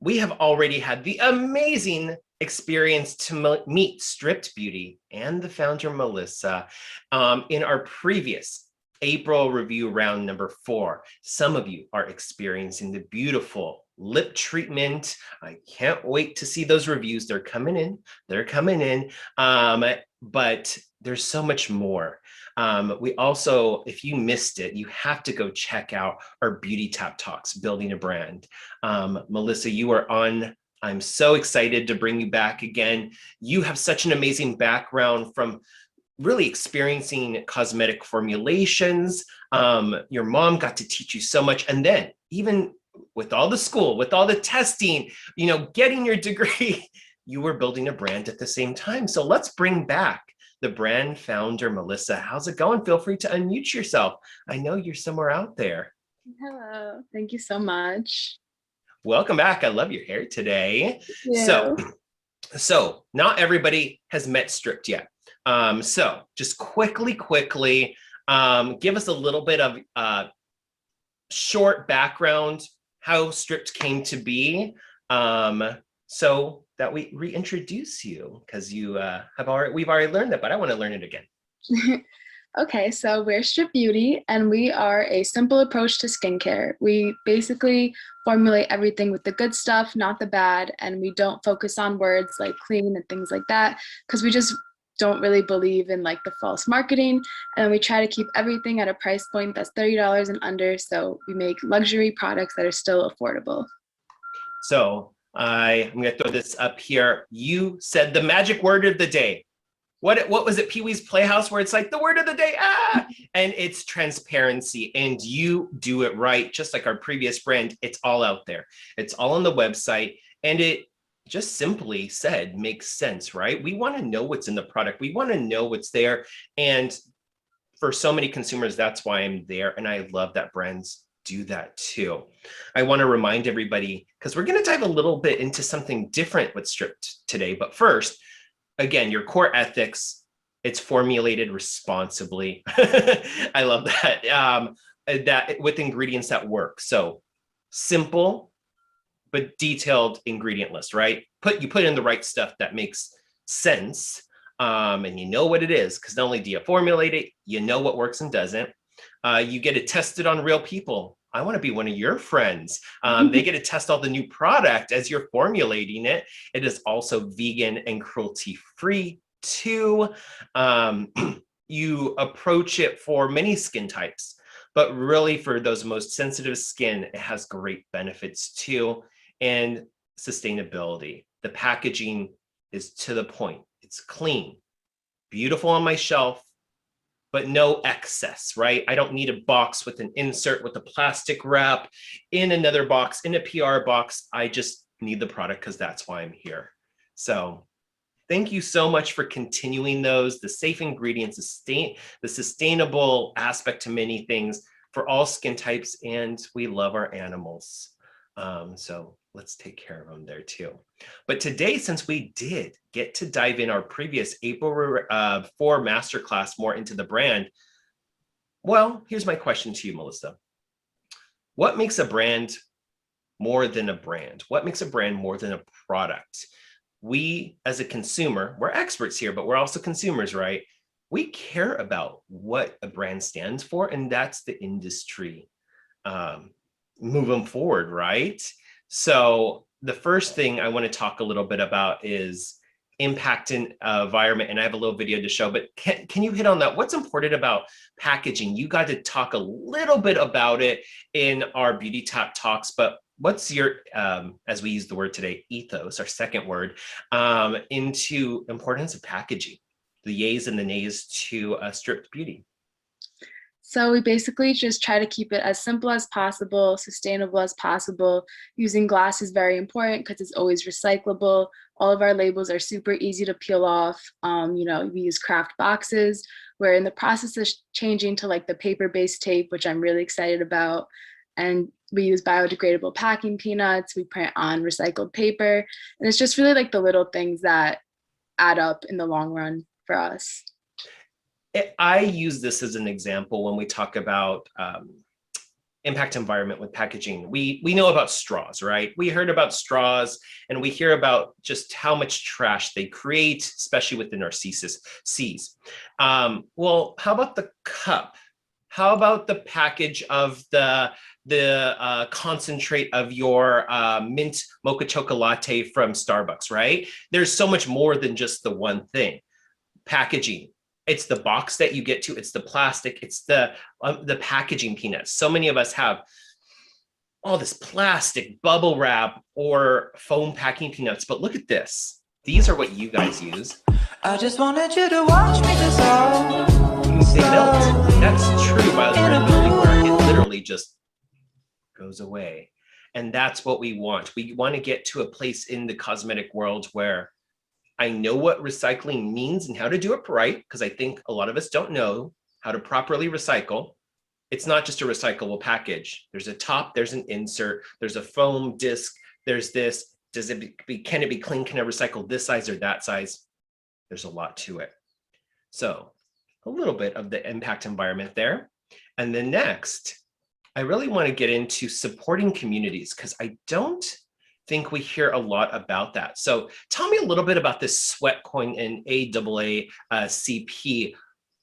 we have already had the amazing experience to meet Stripped Beauty and the founder, Melissa, in our previous April review round number 4. Some of you are experiencing the beautiful lip treatment. I can't wait to see those reviews. They're coming in. They're coming in. But there's so much more. We also, if you missed it, you have to go check out our Beautytap Talks, Building a Brand. Melissa, you are on. I'm so excited to bring you back again. You have such an amazing background from really experiencing cosmetic formulations. Your mom got to teach you so much. And then even with all the school, with all the testing, getting your degree, you were building a brand at the same time. So let's bring back the brand founder, Melissa. How's it going? Feel free to unmute yourself. I know you're somewhere out there. Hello, thank you so much. Welcome back. I love your hair today. Yeah. So not everybody has met Stripped yet. So just quickly, give us a little bit of short background, how Stripped came to be, so that we reintroduce you, because we've already learned that, but I want to learn it again. Okay, so we're Stripped Beauty, and we are a simple approach to skincare. We basically formulate everything with the good stuff, not the bad, and we don't focus on words like clean and things like that, because we just don't really believe in like the false marketing, and we try to keep everything at a price point that's $30 and under, so we make luxury products that are still affordable. So I'm going to throw this up here. You said the magic word of the day. What was it, Pee-wee's Playhouse, where it's like the word of the day, and it's transparency, and you do it right, just like our previous brand. It's all out there. It's all on the website, and it just simply said makes sense, right? We want to know what's in the product. We want to know what's there, and for so many consumers, that's why I'm there, and I love that brands do that too. I want to remind everybody, because we're going to dive a little bit into something different with Stripped today, but first, again, your core ethics, it's formulated responsibly. I love that. That with ingredients that work. So simple, but detailed ingredient list, right? You put in the right stuff that makes sense, and you know what it is, because not only do you formulate it, you know what works and doesn't. You get it tested on real people. I want to be one of your friends. They get to test all the new product as you're formulating it. It is also vegan and cruelty-free too. You approach it for many skin types, but really for those most sensitive skin, it has great benefits too. And sustainability. The packaging is to the point. It's clean, beautiful on my shelf, but no excess, right? I don't need a box with an insert with a plastic wrap in another box, in a PR box. I just need the product because that's why I'm here. So thank you so much for continuing those, the safe ingredients, the sustainable aspect to many things for all skin types, and we love our animals. So let's take care of them there too. But today, since we did get to dive in our previous April 4 Masterclass more into the brand, well, here's my question to you, Melissa. What makes a brand more than a brand? What makes a brand more than a product? We, as a consumer, we're experts here, but we're also consumers, right? We care about what a brand stands for, and that's the industry. Moving forward, right? So the first thing I want to talk a little bit about is impact in environment, and I have a little video to show, but can you hit on that? What's important about packaging? You got to talk a little bit about it in our Beautytap talks, but what's your, as we use the word today, ethos, our second word, into importance of packaging, the yays and the nays to Stripped Beauty? So we basically just try to keep it as simple as possible, sustainable as possible. Using glass is very important because it's always recyclable. All of our labels are super easy to peel off. We use craft boxes. We're in the process of changing to like the paper-based tape, which I'm really excited about. And we use biodegradable packing peanuts. We print on recycled paper. And it's just really like the little things that add up in the long run for us. I use this as an example when we talk about impact environment with packaging. We know about straws, right? We heard about straws and we hear about just how much trash they create, especially with the Narcissus seas. Well, how about the cup? How about the package of the concentrate of your mint mocha chocolate latte from Starbucks, right? There's so much more than just the one thing. Packaging. It's the box that you get to. It's the plastic. It's the packaging peanuts. So many of us have all this plastic bubble wrap or foam packing peanuts, but look at this. These are what you guys use. I just wanted you to watch me dissolve. They melt. That's true by the melting where it literally just goes away. And that's what we want. We want to get to a place in the cosmetic world where I know what recycling means and how to do it right, because I think a lot of us don't know how to properly recycle. It's not just a recyclable package. There's a top, there's an insert, there's a foam disc, there's this. Can it be clean? Can I recycle this size or that size? There's a lot to it. So a little bit of the impact environment there. And then next, I really want to get into supporting communities because I don't think we hear a lot about that. So tell me a little bit about this sweat coin and AAACP.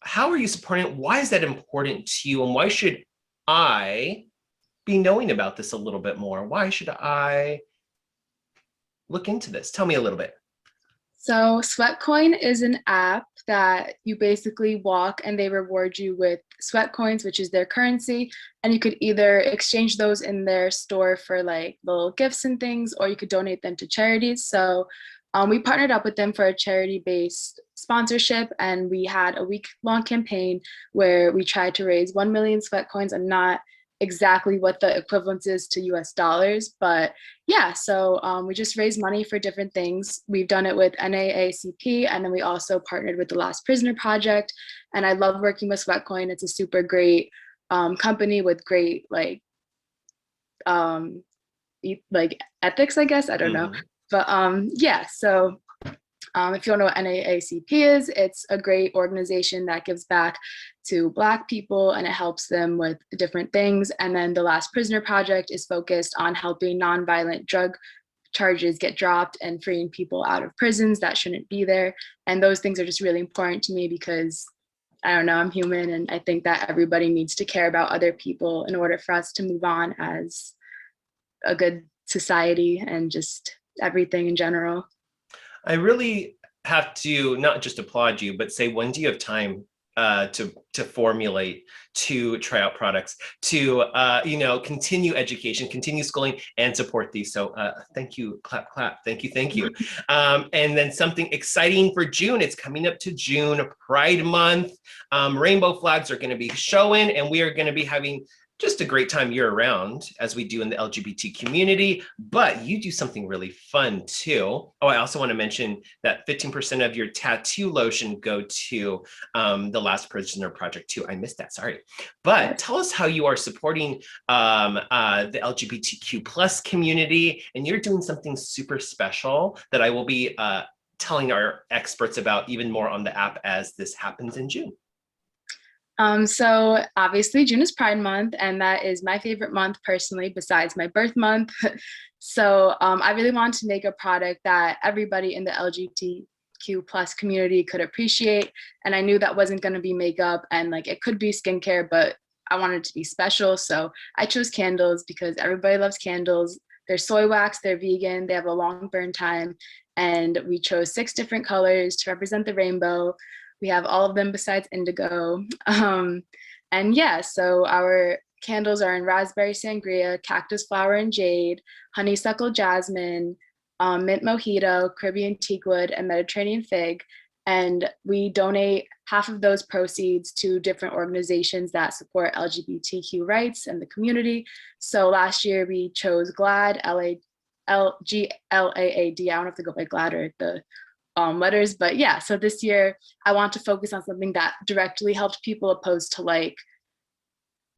How are you supporting it? Why is that important to you? And why should I be knowing about this a little bit more? Why should I look into this? Tell me a little bit. So Sweatcoin is an app that you basically walk and they reward you with sweat coins, which is their currency. And you could either exchange those in their store for like little gifts and things, or you could donate them to charities. So we partnered up with them for a charity-based sponsorship, and we had a week-long campaign where we tried to raise 1 million sweat coins. I'm not exactly what the equivalent is to US dollars, but yeah, so we just raised money for different things. We've done it with NAACP, and then we also partnered with the Last Prisoner Project. And I love working with Sweatcoin. It's a super great company with great like ethics, I guess. I don't know. But yeah, so if you don't know what NAACP is, it's a great organization that gives back to Black people and it helps them with different things. And then the Last Prisoner Project is focused on helping nonviolent drug charges get dropped and freeing people out of prisons that shouldn't be there. And those things are just really important to me because I don't know, I'm human, and I think that everybody needs to care about other people in order for us to move on as a good society and just everything in general. I really have to not just applaud you, but say, when do you have time to formulate, to try out products, to continue education, continue schooling, and support these? So thank you, clap, clap, thank you. And then something exciting for June. It's coming up to June, Pride Month. Rainbow flags are going to be showing, and we are going to be having just a great time year round, as we do in the LGBT community, but you do something really fun too. Oh, I also want to mention that 15% of your tattoo lotion go to the Last Prisoner Project too. I missed that, sorry. But tell us how you are supporting the LGBTQ plus community, and you're doing something super special that I will be telling our experts about even more on the app as this happens in June. So obviously June is Pride Month, and that is my favorite month personally, besides my birth month. So I really wanted to make a product that everybody in the LGBTQ plus community could appreciate. And I knew that wasn't going to be makeup, and like it could be skincare, but I wanted it to be special. So I chose candles because everybody loves candles. They're soy wax, they're vegan, they have a long burn time. And we chose 6 different colors to represent the rainbow. We have all of them besides indigo. And yeah, so our candles are in raspberry sangria, cactus flower and jade, honeysuckle jasmine, mint mojito, Caribbean teakwood, and Mediterranean fig. And we donate half of those proceeds to different organizations that support LGBTQ rights and the community. So last year we chose GLAAD, L-G-L-A-A-D. I don't have to go by GLAAD or the letters, but yeah, so this year I want to focus on something that directly helped people, opposed to like,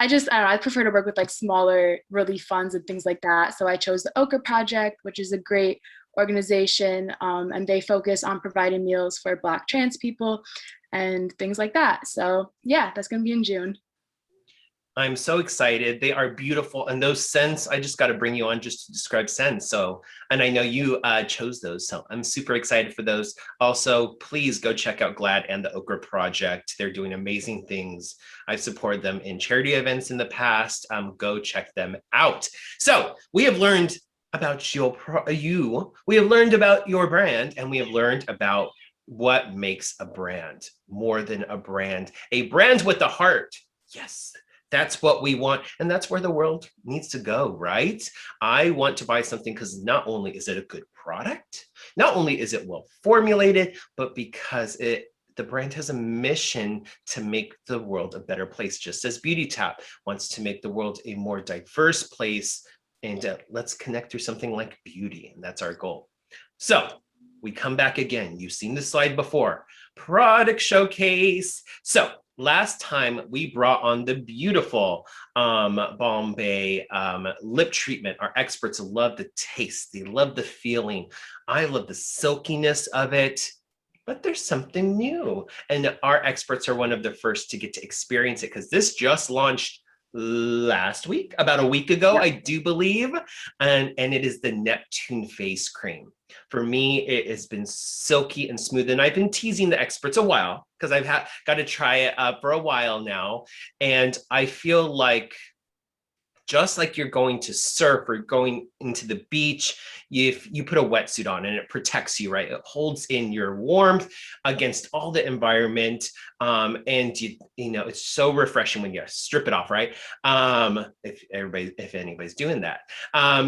I don't know, I prefer to work with like smaller relief funds and things like that. So I chose the Ochre Project, which is a great organization, and they focus on providing meals for Black trans people and things like that. So yeah, that's going to be in June. I'm so excited. They are beautiful. And those scents, I just got to bring you on just to describe scents. So, and I know you chose those. So I'm super excited for those. Also, please go check out Glad and the Okra Project. They're doing amazing things. I've supported them in charity events in the past. Go check them out. So we have learned about you. We have learned about your brand, and we have learned about what makes a brand more than a brand with a heart. Yes. That's what we want. And that's where the world needs to go, right? I want to buy something because not only is it a good product, not only is it well formulated, but because the brand has a mission to make the world a better place, just as Beautytap wants to make the world a more diverse place. And let's connect through something like beauty. And that's our goal. So we come back again. You've seen this slide before. Product showcase. So last time we brought on the beautiful Bombay lip treatment. Our experts love the taste. They love the feeling. I love the silkiness of it. But there's something new. And our experts are one of the first to get to experience it because this just launched last week, about a week ago, I do believe. And it is the Neptune face cream. For me, it has been silky and smooth. And I've been teasing the experts a while because I've got to try it for a while now. And I feel like just like you're going to surf or going into the beach, if you put a wetsuit on and it protects you, right? It holds in your warmth against all the environment. And you know, it's so refreshing when you strip it off, right? If anybody's doing that.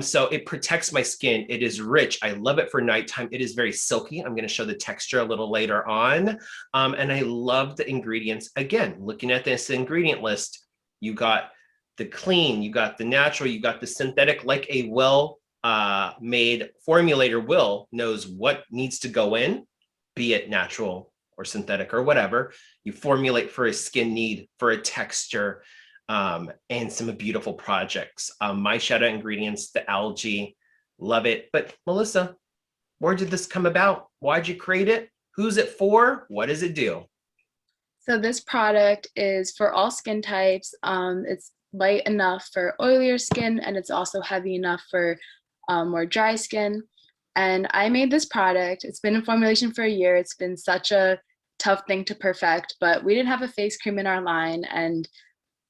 So it protects my skin. It is rich. I love it for nighttime. It is very silky. I'm going to show the texture a little later on. And I love the ingredients. Again, looking at this ingredient list, you got the clean, you got the natural, you got the synthetic, like a well-made formulator knows what needs to go in, be it natural or synthetic or whatever. You formulate for a skin need, for a texture, and some beautiful projects. My shout out ingredients, the algae, love it. But Melissa, where did this come about? Why'd you create it? Who's it for? What does it do? So this product is for all skin types. It's light enough for oilier skin, and it's also heavy enough for more dry skin. And I made this product. It's been in formulation for a year. It's been such a tough thing to perfect, but we didn't have a face cream in our line, and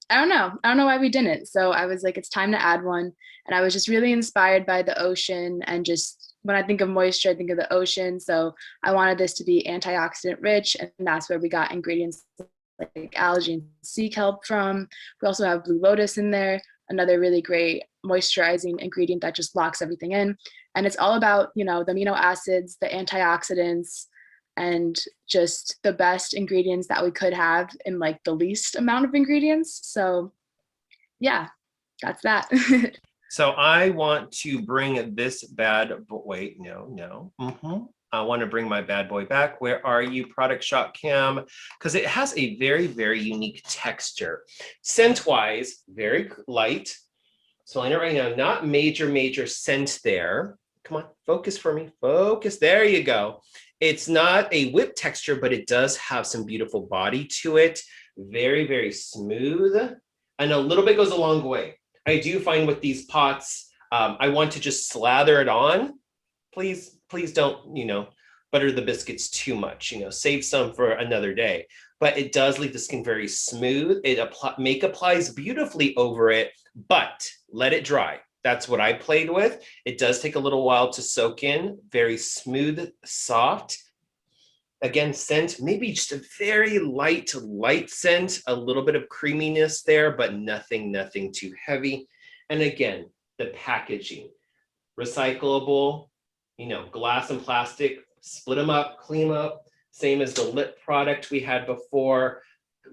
I don't know why we didn't. So I was like, it's time to add one. And I was just really inspired by the ocean, and just when I think of moisture, I think of the ocean. So I wanted this to be antioxidant rich, and that's where we got ingredients like algae and sea kelp from. We also have blue lotus in there, another really great moisturizing ingredient that just locks everything in. And it's all about, you know, the amino acids, the antioxidants, and just the best ingredients that we could have in like the least amount of ingredients. So yeah, that's that. So I want to bring this I want to bring my bad boy back. Where are you, product shot cam? Because it has a very, very unique texture. Scent-wise, very light. So I know right now, not major scent there. Come on, focus for me, focus. There you go. It's not a whip texture, but it does have some beautiful body to it. Very, very smooth. And a little bit goes a long way. I do find with these pots, I want to just slather it on. Please don't, you know, butter the biscuits too much, you know, save some for another day. But it does leave the skin very smooth. Make applies beautifully over it, but let it dry. That's what I played with. It does take a little while to soak in. Very smooth, soft. Again, scent, maybe just a very light scent, a little bit of creaminess there, but nothing too heavy. And again, the packaging, recyclable, you know, glass and plastic, split them up, clean them up, same as the lip product we had before.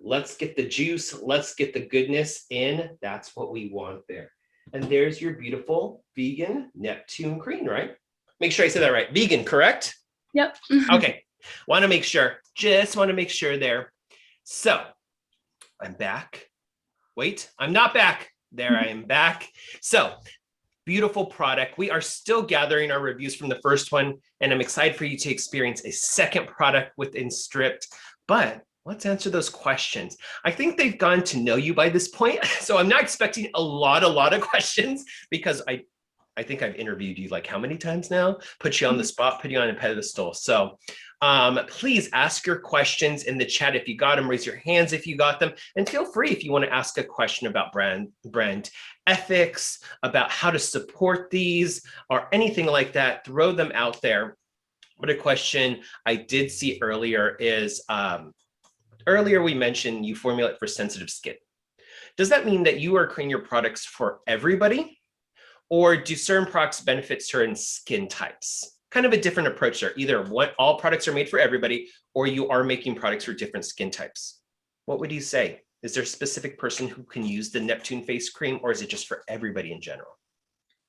Let's get the juice, let's get the goodness in. That's what we want there. And there's your beautiful vegan Neptune cream, right? Make sure I said that right. Vegan, correct? Yep. Okay. Just want to make sure there. So I'm back. Wait, I'm not back. There I am back. So beautiful product. We are still gathering our reviews from the first one, and I'm excited for you to experience a second product within Stripped. But Let's answer those questions. I think they've gotten to know you by this point, so I'm not expecting a lot of questions because I think I've interviewed you like how many times now? Put you on the spot, put you on a pedestal. So please ask your questions in the chat if you got them, raise your hands if you got them, and feel free if you want to ask a question about brand ethics, about how to support these or anything like that, throw them out there. But a question I did see earlier is, earlier we mentioned you formulate for sensitive skin. Does that mean that you are creating your products for everybody? Or do certain products benefit certain skin types? Kind of a different approach there. Either all products are made for everybody, or you are making products for different skin types. What would you say? Is there a specific person who can use the Neptune face cream, or is it just for everybody in general?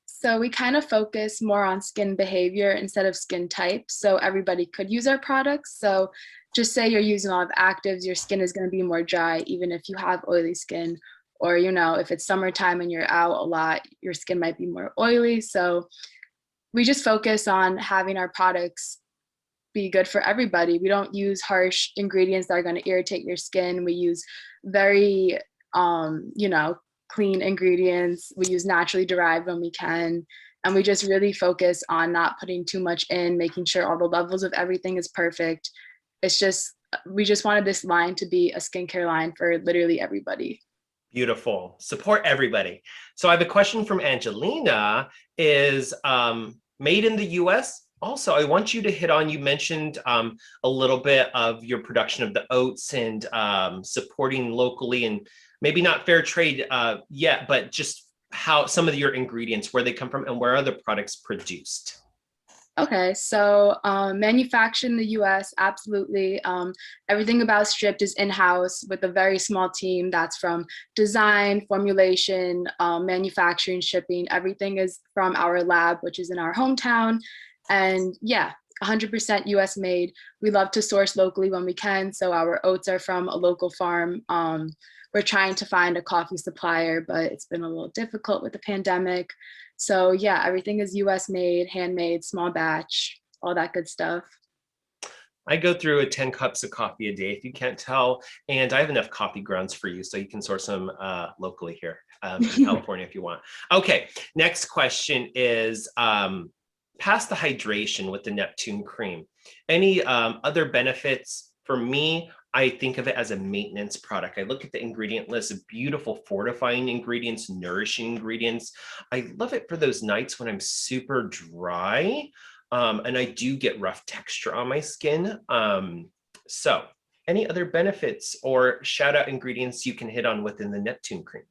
So we kind of focus more on skin behavior instead of skin type. So everybody could use our products. So just say you're using a lot of actives, your skin is going to be more dry, even if you have oily skin. Or, you know, if it's summertime and you're out a lot, your skin might be more oily. So we just focus on having our products be good for everybody. We don't use harsh ingredients that are going to irritate your skin. We use very, you know, clean ingredients. We use naturally derived when we can. And we just really focus on not putting too much in, making sure all the levels of everything is perfect. It's just, we just wanted this line to be a skincare line for literally everybody. Beautiful. Support everybody. So I have a question from Angelina. Is made in the US? Also, I want you to hit on, you mentioned a little bit of your production of the oats and supporting locally, and maybe not fair trade yet, but just how some of your ingredients, where they come from and where are the products produced? Okay, so manufactured in the US, absolutely. Everything about Stripped is in-house with a very small team that's from design, formulation, manufacturing, shipping. Everything is from our lab, which is in our hometown. And yeah, 100% US made. We love to source locally when we can. So our oats are from a local farm. We're trying to find a coffee supplier, but it's been a little difficult with the pandemic. So yeah, everything is US made, handmade, small batch, all that good stuff. I go through 10 cups of coffee a day, if you can't tell, and I have enough coffee grounds for you, so you can source them locally here in California if you want. Okay, next question is, past the hydration with the Neptune cream, any other benefits? For me, I think of it as a maintenance product. I look at the ingredient list of beautiful fortifying ingredients, nourishing ingredients. I love it for those nights when I'm super dry and I do get rough texture on my skin. So any other benefits or shout out ingredients you can hit on within the Neptune cream?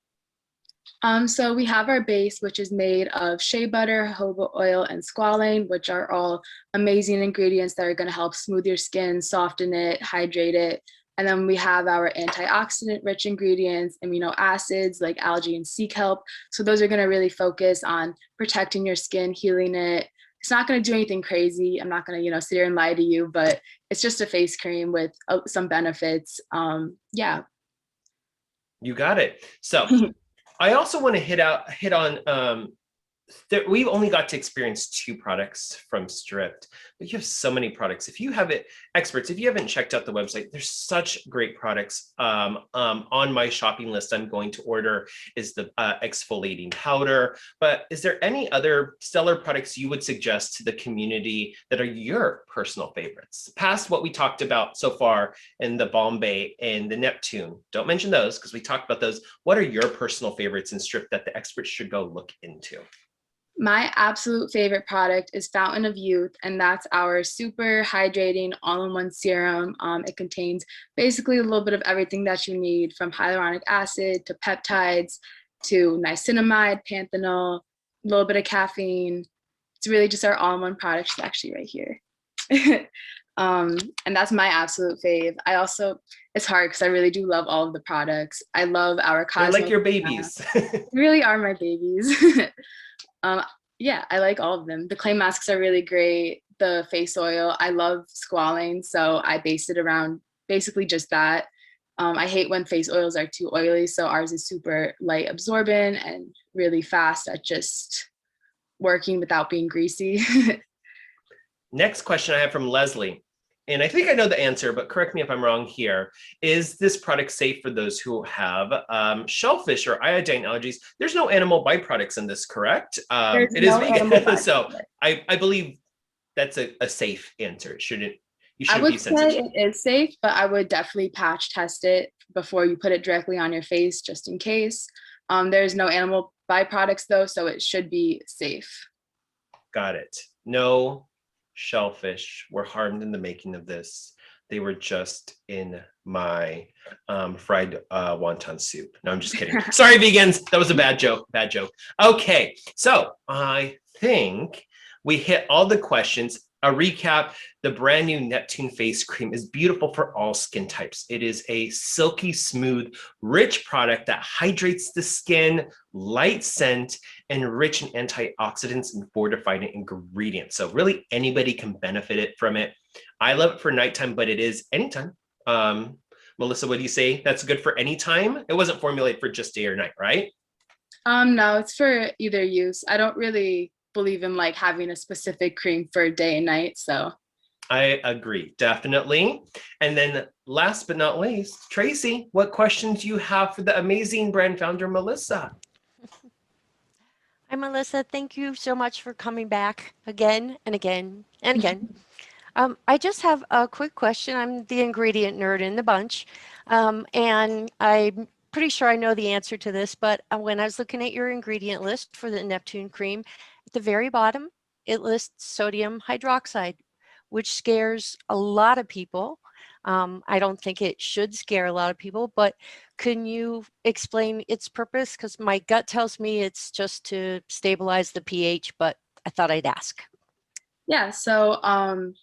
So we have our base, which is made of shea butter, jojoba oil, and squalane, which are all amazing ingredients that are going to help smooth your skin, soften it, hydrate it. And then we have our antioxidant-rich ingredients, amino acids like algae and sea kelp. So those are going to really focus on protecting your skin, healing it. It's not going to do anything crazy. I'm not going to, sit here and lie to you, but it's just a face cream with some benefits. Yeah. You got it. So I also want to hit on we've only got to experience 2 products from Stripped, but you have so many products. If you have it, experts, if you haven't checked out the website, there's such great products. On my shopping list, I'm going to order is the exfoliating powder. But is there any other stellar products you would suggest to the community that are your personal favorites? Past what we talked about so far in the Bombay and the Neptune, don't mention those because we talked about those. What are your personal favorites in Stripped that the experts should go look into? My absolute favorite product is Fountain of Youth, and that's our super hydrating all-in-one serum. It contains basically a little bit of everything that you need, from hyaluronic acid to peptides to niacinamide, panthenol, a little bit of caffeine. It's really just our all-in-one product. It's actually right here. And that's my absolute fave. It's hard because I really do love all of the products. I love our They're like your babies. Really are my babies. Yeah, I like all of them. The clay masks are really great. The face oil, I love squalane, so I base it around basically just that. I hate when face oils are too oily, so ours is super light absorbent and really fast at just working without being greasy. Next question I have from Leslie. and I think I know the answer, but correct me if I'm wrong here. Is this product safe for those who have shellfish or iodine allergies? There's no animal byproducts in this, correct? There's It is no animal vegan, so byproduct. I believe that's a safe answer. You I shouldn't be would say sensitive. it is safe, but I would definitely patch test it before you put it directly on your face, just in case. There's no animal byproducts though, so it should be safe. Got it. No shellfish were harmed in the making of this. They were just in my fried wonton soup. No, I'm just kidding. Sorry, vegans. That was a bad joke. Bad joke. Okay, so I think we hit all the questions. A recap, the brand new Neptune face cream is beautiful for all skin types. It is a silky smooth, rich product that hydrates the skin, light scent, and rich in antioxidants and fortified ingredients. So really anybody can benefit it from it. I love it for nighttime, but it is anytime. Melissa, what do you say? That's good for any time? It wasn't formulated for just day or night, right? No, it's for either use. I don't really believe in like having a specific cream for day and night, so. I agree, definitely. And then last but not least, Tracy, what questions do you have for the amazing brand founder, Melissa? Hi, Melissa. Thank you so much for coming back again and again and again. I just have a quick question. I'm the ingredient nerd in the bunch, and I'm pretty sure I know the answer to this, but when I was looking at your ingredient list for the Neptune cream, at the very bottom, it lists sodium hydroxide, which scares a lot of people. I don't think it should scare a lot of people, but can you explain its purpose? Because my gut tells me it's just to stabilize the pH, but I thought I'd ask. Yeah, so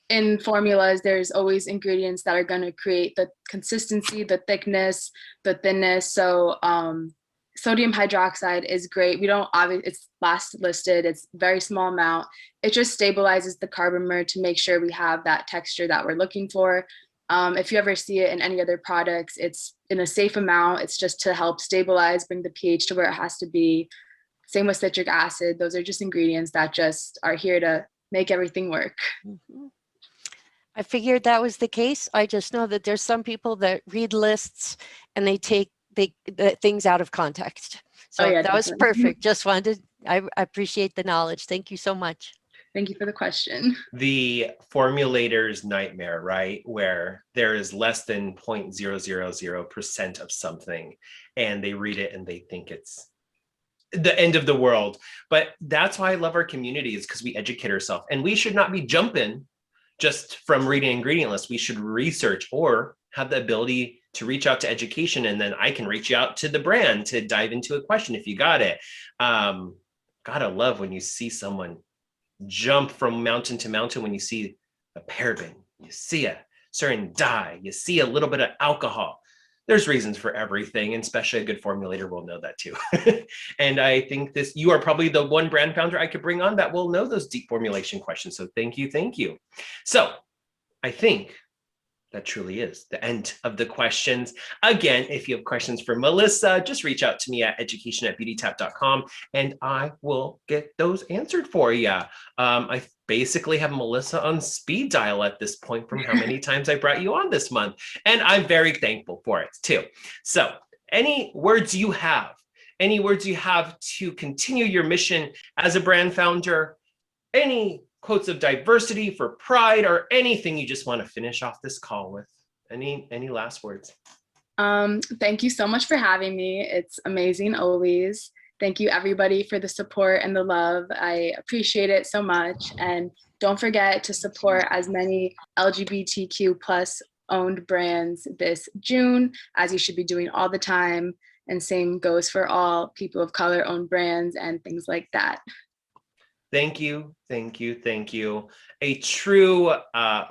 in formulas, there's always ingredients that are going to create the consistency, the thickness, the thinness. So sodium hydroxide is great. We don't obviously, it's last listed, it's very small amount. It just stabilizes the carbomer to make sure we have that texture that we're looking for. If you ever see it in any other products, it's in a safe amount. It's just to help stabilize, bring the pH to where it has to be. Same with citric acid. Those are just ingredients that just are here to make everything work. Mm-hmm. I figured that was the case. I just know that there's some people that read lists and they take the things out of context. So yeah, that was definitely. perfect. Just wanted to, I appreciate the knowledge. Thank you so much. Thank you for the question. The formulator's nightmare, right? Where there is less than 0.000% of something and they read it and they think it's the end of the world. But that's why I love our community, is because we educate ourselves, and we should not be jumping just from reading ingredient lists. We should research or have the ability to reach out to education, and then I can reach out to the brand to dive into a question if you got it. Gotta love when you see someone jump from mountain to mountain, when you see a paraben, you see a certain dye, you see a little bit of alcohol. There's reasons for everything, and especially a good formulator will know that too. And I think you are probably the one brand founder I could bring on that will know those deep formulation questions. So thank you, thank you. So I think that truly is the end of the questions. Again, if you have questions for Melissa, just reach out to me at education@beautytap.com and I will get those answered for you. I basically have Melissa on speed dial at this point from how many times I brought you on this month. And I'm very thankful for it too. So any words you have to continue your mission as a brand founder, any quotes of diversity for pride, or anything you just want to finish off this call with? Any last words? Thank you so much for having me. It's amazing always. Thank you everybody for the support and the love. I appreciate it so much. And don't forget to support as many LGBTQ plus owned brands this June, as you should be doing all the time. And same goes for all people of color owned brands and things like that. Thank you, thank you, thank you. A true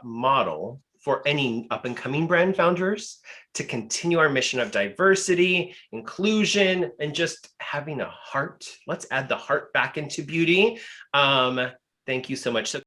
model for any up and coming brand founders to continue our mission of diversity, inclusion, and just having a heart. Let's add the heart back into beauty. Thank you so much. So